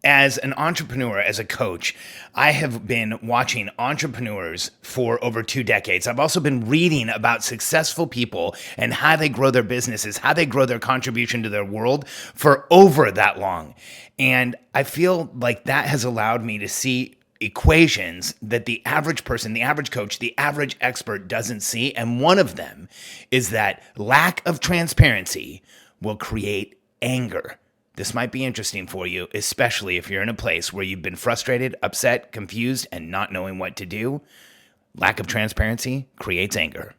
As an entrepreneur, as a coach, I have been watching entrepreneurs for over 2 decades. I've also been reading about successful people and how they grow their businesses, how they grow their contribution to their world for over that long. And I feel like that has allowed me to see equations that the average person, the average coach, the average expert doesn't see. And one of them is that lack of transparency will create anger. This might be interesting for you, especially if you're in a place where you've been frustrated, upset, confused, and not knowing what to do. Lack of transparency creates anger.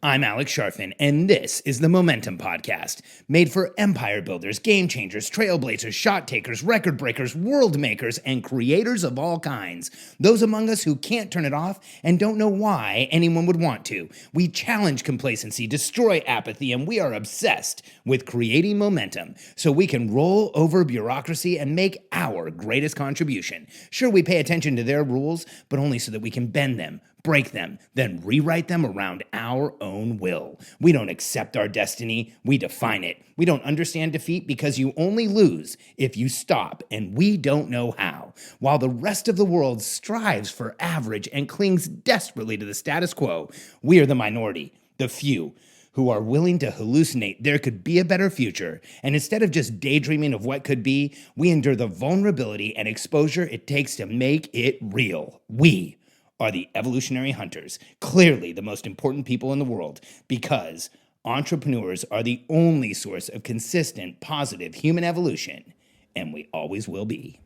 I'm Alex Sharfin, and this is the Momentum Podcast, made for empire builders, game changers, trailblazers, shot takers, record breakers, world makers, and creators of all kinds. Those among us who can't turn it off and don't know why anyone would want to. We challenge complacency, destroy apathy, and we are obsessed with creating momentum so we can roll over bureaucracy and make our greatest contribution. Sure, we pay attention to their rules, but only so that we can bend them, break them, then rewrite them around our own will. We don't accept our destiny, we define it. We don't understand defeat because you only lose if you stop, and we don't know how. While the rest of the world strives for average and clings desperately to the status quo, we are the minority, the few, who are willing to hallucinate there could be a better future, and instead of just daydreaming of what could be, we endure the vulnerability and exposure it takes to make it real. We are the evolutionary hunters, clearly the most important people in the world, because entrepreneurs are the only source of consistent, positive human evolution, and we always will be.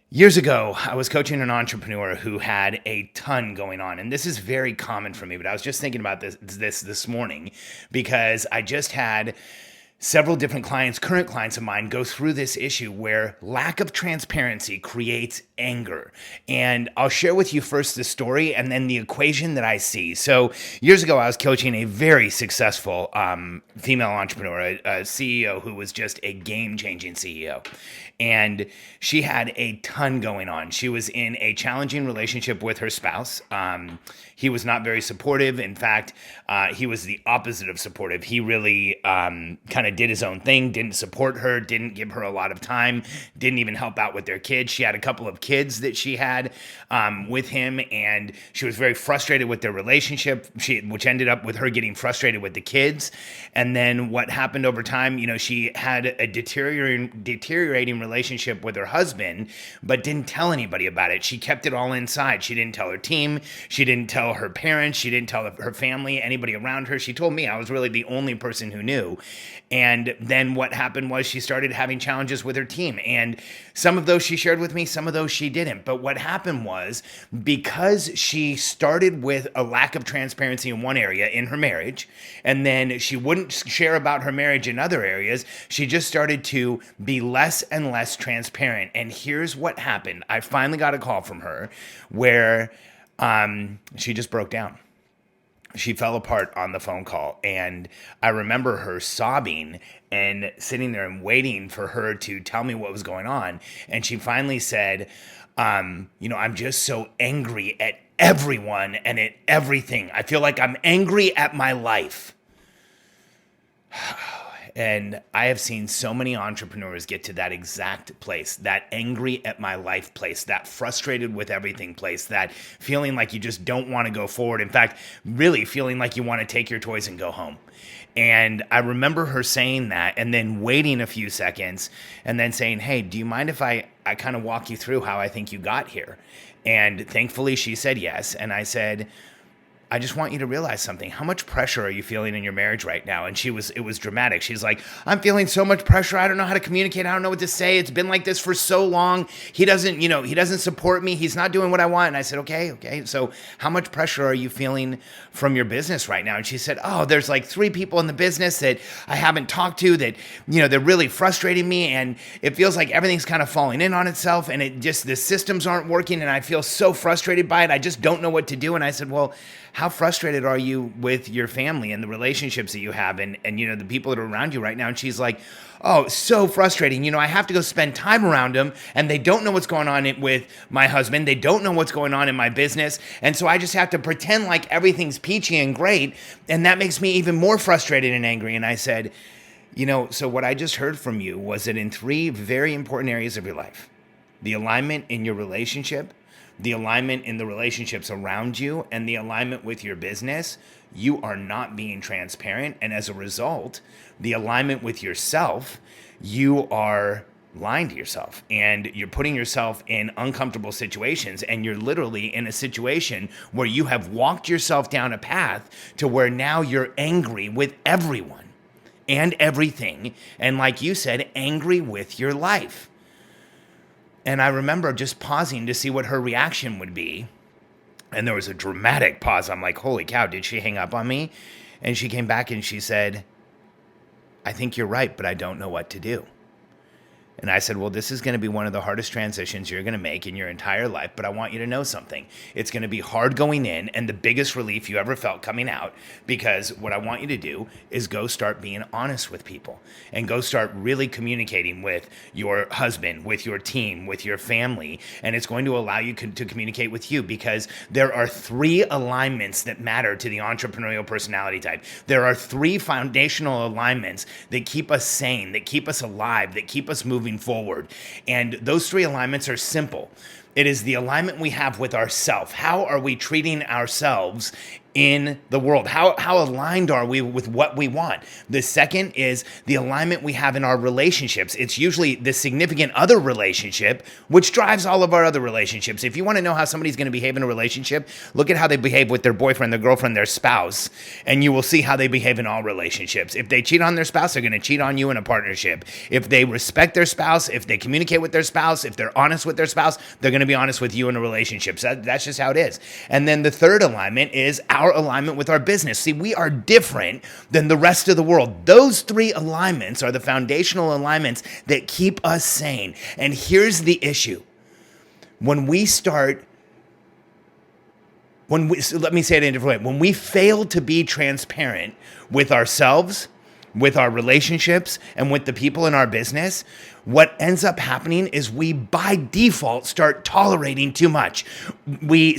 Years ago, I was coaching an entrepreneur who had a ton going on, and this is very common for me, but I was just thinking about this morning because I just had several different clients, current clients of mine, go through this issue where lack of transparency creates anger. And I'll share with you first the story and then the equation that I see. So years ago, I was coaching a very successful female entrepreneur, a CEO who was just a game-changing CEO. And she had a ton going on. She was in a challenging relationship with her spouse. He was not very supportive. In fact, he was the opposite of supportive. He really kind of did his own thing, didn't support her, didn't give her a lot of time, didn't even help out with their kids. She had a couple of kids that she had with him, and she was very frustrated with their relationship, which ended up with her getting frustrated with the kids. And then what happened over time, she had a deteriorating relationship with her husband, but didn't tell anybody about it. She kept it all inside. She didn't tell her team. She didn't tell her parents. She didn't tell her family, anybody around her. She told me. I was really the only person who knew. And then what happened was she started having challenges with her team. And some of those she shared with me, some of those she didn't. But what happened was, because she started with a lack of transparency in one area in her marriage, and then she wouldn't share about her marriage in other areas, she just started to be less and less transparent. And here's what happened. I finally got a call from her where she just broke down. She fell apart on the phone call, and I remember her sobbing and sitting there and waiting for her to tell me what was going on. And she finally said, I'm just so angry at everyone and at everything. I feel like I'm angry at my life. And I have seen so many entrepreneurs get to that exact place, that angry at my life place, that frustrated with everything place, that feeling like you just don't want to go forward. In fact, really feeling like you want to take your toys and go home. And I remember her saying that and then waiting a few seconds and then saying, hey, do you mind if I kind of walk you through how I think you got here? And thankfully she said yes. And I said, I just want you to realize something. How much pressure are you feeling in your marriage right now? And it was dramatic. She's like, I'm feeling so much pressure. I don't know how to communicate. I don't know what to say. It's been like this for so long. He doesn't support me. He's not doing what I want. And I said, okay. So how much pressure are you feeling from your business right now? And she said, there's like 3 people in the business that I haven't talked to that, they're really frustrating me. And it feels like everything's kind of falling in on itself. And the systems aren't working. And I feel so frustrated by it. I just don't know what to do. And I said, well, how frustrated are you with your family and the relationships that you have and the people that are around you right now? And she's like, oh, so frustrating. I have to go spend time around them and they don't know what's going on with my husband. They don't know what's going on in my business. And so I just have to pretend like everything's peachy and great. And that makes me even more frustrated and angry. And I said, So what I just heard from you was that in three very important areas of your life, the alignment in your relationship, the alignment in the relationships around you, and the alignment with your business, you are not being transparent. And as a result, the alignment with yourself, you are lying to yourself and you're putting yourself in uncomfortable situations. And you're literally in a situation where you have walked yourself down a path to where now you're angry with everyone and everything. And like you said, angry with your life. And I remember just pausing to see what her reaction would be. And there was a dramatic pause. I'm like, holy cow, did she hang up on me? And she came back and she said, I think you're right, but I don't know what to do. And I said, well, this is going to be one of the hardest transitions you're going to make in your entire life, but I want you to know something. It's going to be hard going in and the biggest relief you ever felt coming out, because what I want you to do is go start being honest with people and go start really communicating with your husband, with your team, with your family. And it's going to allow you to communicate with you, because there are three alignments that matter to the entrepreneurial personality type. There are three foundational alignments that keep us sane, that keep us alive, that keep us moving forward. And those three alignments are simple. It is the alignment we have with ourself. How are we treating ourselves in the world? How aligned are we with what we want? The second is the alignment we have in our relationships. It's usually the significant other relationship, which drives all of our other relationships. If you want to know how somebody's going to behave in a relationship, look at how they behave with their boyfriend, their girlfriend, their spouse, and you will see how they behave in all relationships. If they cheat on their spouse, they're going to cheat on you in a partnership. If they respect their spouse, if they communicate with their spouse, if they're honest with their spouse, they're going to be honest with you in a relationship. So that's just how it is. And then the third alignment is our alignment with our business. See, we are different than the rest of the world. Those three alignments are the foundational alignments that keep us sane. And here's the issue. Let me say it in a different way. When we fail to be transparent with ourselves, with our relationships, and with the people in our business, what ends up happening is we by default start tolerating too much.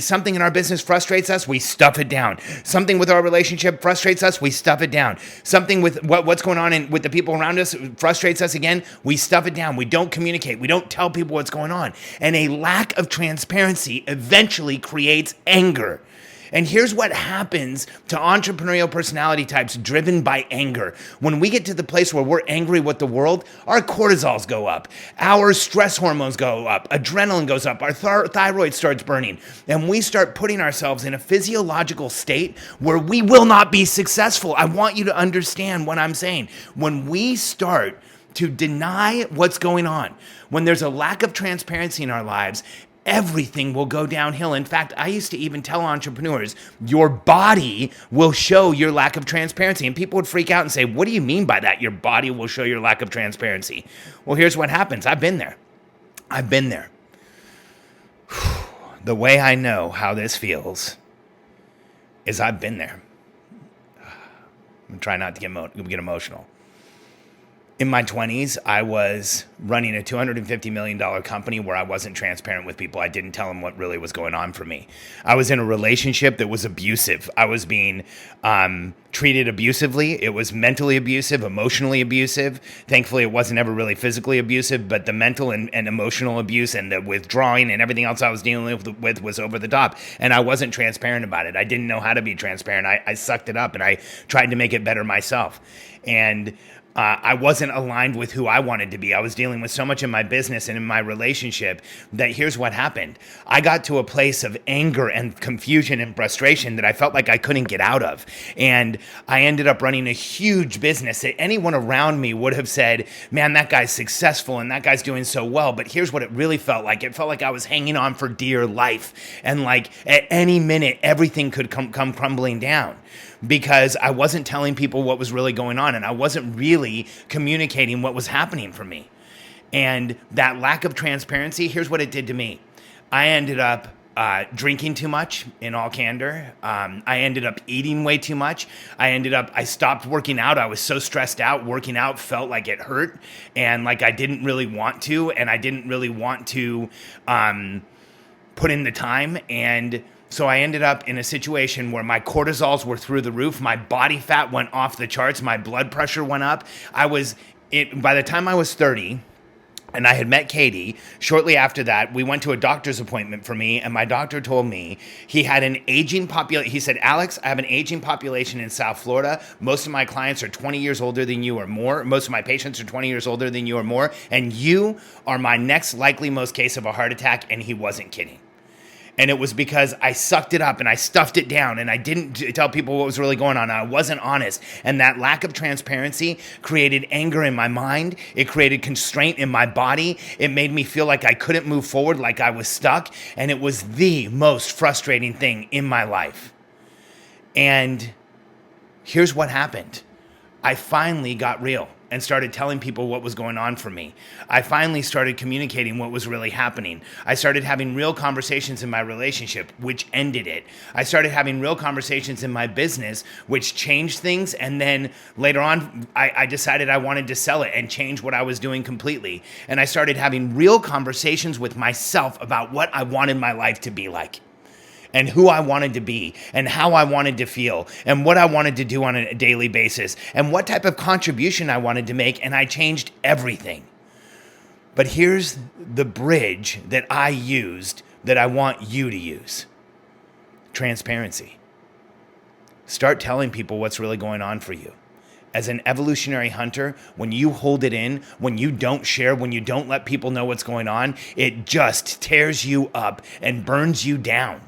Something in our business frustrates us, we stuff it down. Something with our relationship frustrates us, we stuff it down. Something with what's going on with the people around us frustrates us again, we stuff it down. We don't communicate. We don't tell people what's going on. And a lack of transparency eventually creates anger. And here's what happens to entrepreneurial personality types driven by anger. When we get to the place where we're angry with the world, our cortisols go up, our stress hormones go up, adrenaline goes up, our thyroid starts burning, and we start putting ourselves in a physiological state where we will not be successful. I want you to understand what I'm saying. When we start to deny what's going on, when there's a lack of transparency in our lives, everything will go downhill. In fact, I used to even tell entrepreneurs, your body will show your lack of transparency. And people would freak out and say, what do you mean by that? Your body will show your lack of transparency. Well, here's what happens. I've been there. The way I know how this feels is I've been there. I'm trying not to get emotional. In my 20s, I was running a $250 million company where I wasn't transparent with people. I didn't tell them what really was going on for me. I was in a relationship that was abusive. I was being treated abusively. It was mentally abusive, emotionally abusive. Thankfully, it wasn't ever really physically abusive, but the mental and emotional abuse and the withdrawing and everything else I was dealing with was over the top. And I wasn't transparent about it. I didn't know how to be transparent. I sucked it up and I tried to make it better myself. And I wasn't aligned with who I wanted to be. I was dealing with so much in my business and in my relationship that here's what happened. I got to a place of anger and confusion and frustration that I felt like I couldn't get out of. And I ended up running a huge business that anyone around me would have said, man, that guy's successful and that guy's doing so well. But here's what it really felt like. It felt like I was hanging on for dear life. And like at any minute, everything could come crumbling down, because I wasn't telling people what was really going on and I wasn't really communicating what was happening for me. And that lack of transparency, here's what it did to me. I ended up drinking too much, in all candor. I ended up eating way too much. I stopped working out. I was so stressed out. Working out felt like it hurt and like I didn't really want to, and I didn't really want to put in the time. And So I ended up in a situation where my cortisols were through the roof, my body fat went off the charts, my blood pressure went up. By the time I was 30, and I had met Katie, shortly after that, we went to a doctor's appointment for me, and my doctor told me he had an aging population. He said, Alex, I have an aging population in South Florida. Most of my clients are 20 years older than you or more. Most of my patients are 20 years older than you or more, and you are my next likely most case of a heart attack, and he wasn't kidding. And it was because I sucked it up and I stuffed it down and I didn't tell people what was really going on. I wasn't honest. And that lack of transparency created anger in my mind. It created constraint in my body. It made me feel like I couldn't move forward, like I was stuck. And it was the most frustrating thing in my life. And here's what happened. I finally got real and started telling people what was going on for me. I finally started communicating what was really happening. I started having real conversations in my relationship, which ended it. I started having real conversations in my business, which changed things. And then later on, I decided I wanted to sell it and change what I was doing completely. And I started having real conversations with myself about what I wanted my life to be like, and who I wanted to be, and how I wanted to feel, and what I wanted to do on a daily basis, and what type of contribution I wanted to make, and I changed everything. But here's the bridge that I used that I want you to use. Transparency. Start telling people what's really going on for you. As an evolutionary hunter, when you hold it in, when you don't share, when you don't let people know what's going on, it just tears you up and burns you down.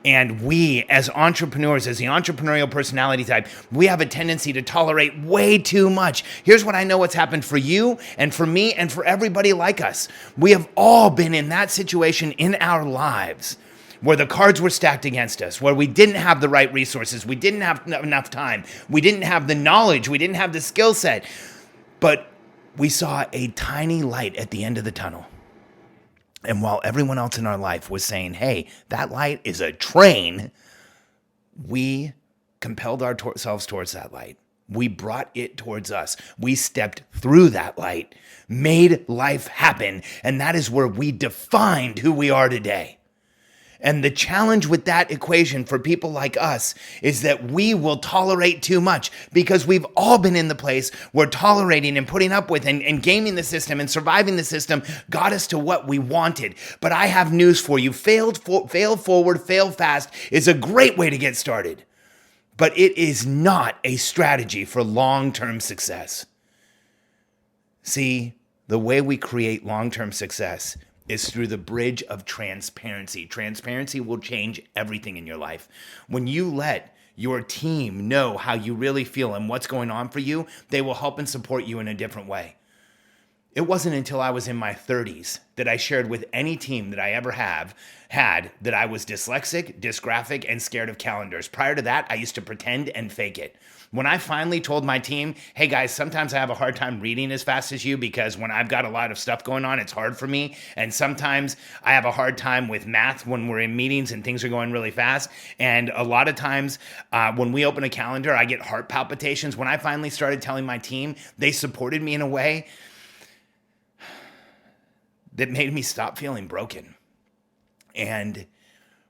And we, as entrepreneurs, as the entrepreneurial personality type, we have a tendency to tolerate way too much. Here's what I know what's happened for you and for me and for everybody like us. We have all been in that situation in our lives where the cards were stacked against us, where we didn't have the right resources, we didn't have enough time, we didn't have the knowledge, we didn't have the skill set, but we saw a tiny light at the end of the tunnel. And while everyone else in our life was saying, hey, that light is a train, we compelled ourselves towards that light. We brought it towards us. We stepped through that light, made life happen, and that is where we defined who we are today. And the challenge with that equation for people like us is that we will tolerate too much, because we've all been in the place where tolerating and putting up with and gaming the system and surviving the system got us to what we wanted. But I have news for you. Fail forward, fail fast is a great way to get started. But it is not a strategy for long-term success. See, the way we create long-term success is through the bridge of transparency. Transparency will change everything in your life. When you let your team know how you really feel and what's going on for you, they will help and support you in a different way. It wasn't until I was in my 30s that I shared with any team that I ever had that I was dyslexic, dysgraphic, and scared of calendars. Prior to that, I used to pretend and fake it. When I finally told my team, hey guys, sometimes I have a hard time reading as fast as you because when I've got a lot of stuff going on, it's hard for me. And sometimes I have a hard time with math when we're in meetings and things are going really fast. And a lot of times when we open a calendar, I get heart palpitations. When I finally started telling my team, they supported me in a way that made me stop feeling broken. And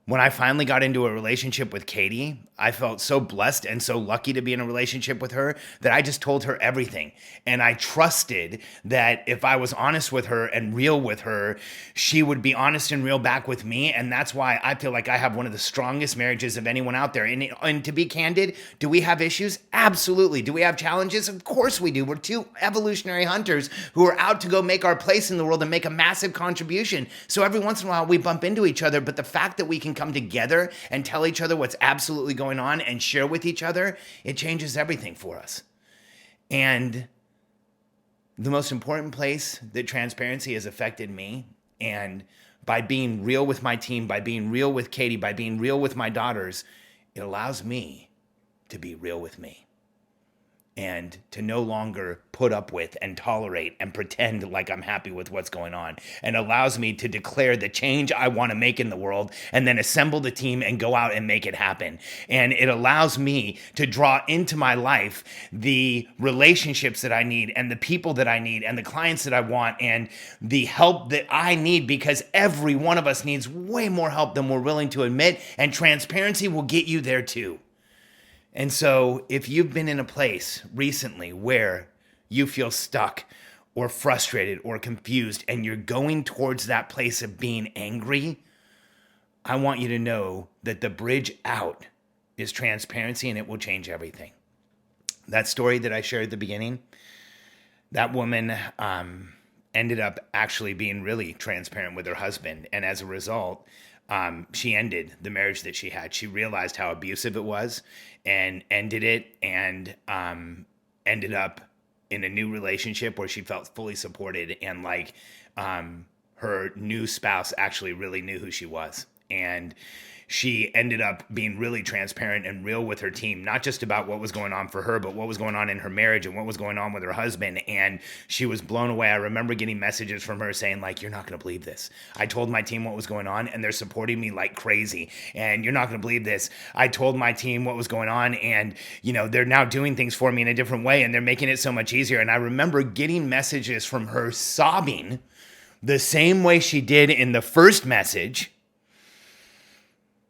when I finally got into a relationship with Katie, I felt so blessed and so lucky to be in a relationship with her that I just told her everything. And I trusted that if I was honest with her and real with her, she would be honest and real back with me. And that's why I feel like I have one of the strongest marriages of anyone out there. And to be candid, do we have issues? Absolutely. Do we have challenges? Of course we do. We're two evolutionary hunters who are out to go make our place in the world and make a massive contribution. So every once in a while we bump into each other, but the fact that we can come together and tell each other what's absolutely going on and share with each other, it changes everything for us. And the most important place that transparency has affected me, and by being real with my team, by being real with Katie, by being real with my daughters, it allows me to be real with me. and to no longer put up with and tolerate and pretend like I'm happy with what's going on, and allows me to declare the change I want to make in the world and then assemble the team and go out and make it happen. And it allows me to draw into my life the relationships that I need and the people that I need and the clients that I want and the help that I need, because every one of us needs way more help than we're willing to admit, and transparency will get you there too. And so if you've been in a place recently where you feel stuck or frustrated or confused and you're going towards that place of being angry, I want you to know that the bridge out is transparency, and it will change everything. That story that I shared at the beginning, that woman ended up actually being really transparent with her husband. And as a result, she ended the marriage that she had. She realized how abusive it was and ended it, and ended up in a new relationship where she felt fully supported, and like her new spouse actually really knew who she was. And she ended up being really transparent and real with her team, not just about what was going on for her, but what was going on in her marriage and what was going on with her husband. And she was blown away. I remember getting messages from her saying, like, you're not going to believe this. I told my team what was going on and they're supporting me like crazy. And you're not going to believe this. I told my team what was going on, and, you know, they're now doing things for me in a different way, and they're making it so much easier. And I remember getting messages from her sobbing the same way she did in the first message,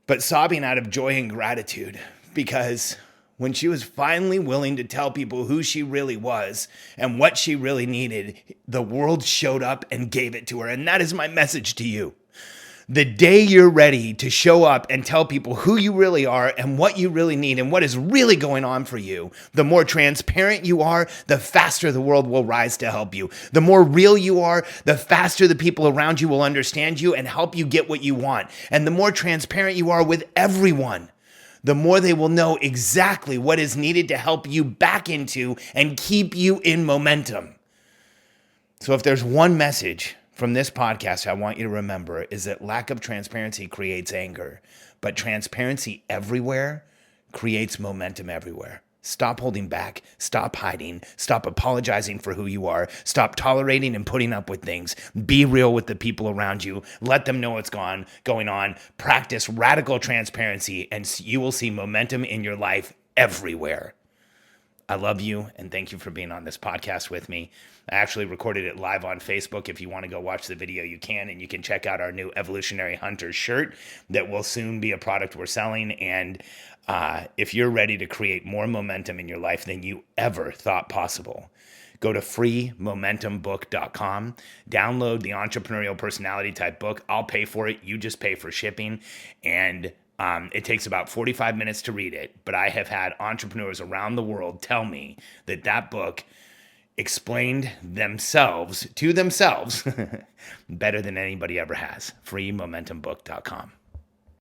but sobbing out of joy and gratitude, because when she was finally willing to tell people who she really was and what she really needed, the world showed up and gave it to her. And that is my message to you. The day you're ready to show up and tell people who you really are and what you really need and what is really going on for you, the more transparent you are, the faster the world will rise to help you. The more real you are, the faster the people around you will understand you and help you get what you want. And the more transparent you are with everyone, the more they will know exactly what is needed to help you back into and keep you in momentum. So if there's one message from this podcast I want you to remember, is that lack of transparency creates anger, but transparency everywhere creates momentum everywhere. Stop holding back, stop hiding, stop apologizing for who you are, stop tolerating and putting up with things. Be real with the people around you. Let them know what's going on. Practice radical transparency, and you will see momentum in your life everywhere. I love you, and thank you for being on this podcast with me. I actually recorded it live on Facebook. If you want to go watch the video, you can, and you can check out our new Evolutionary Hunter shirt that will soon be a product we're selling. And if you're ready to create more momentum in your life than you ever thought possible, go to freemomentumbook.com, download the Entrepreneurial Personality Type book. I'll pay for it. You just pay for shipping, and it takes about 45 minutes to read it, but I have had entrepreneurs around the world tell me that that book explained themselves to themselves better than anybody ever has. freemomentumbook.com.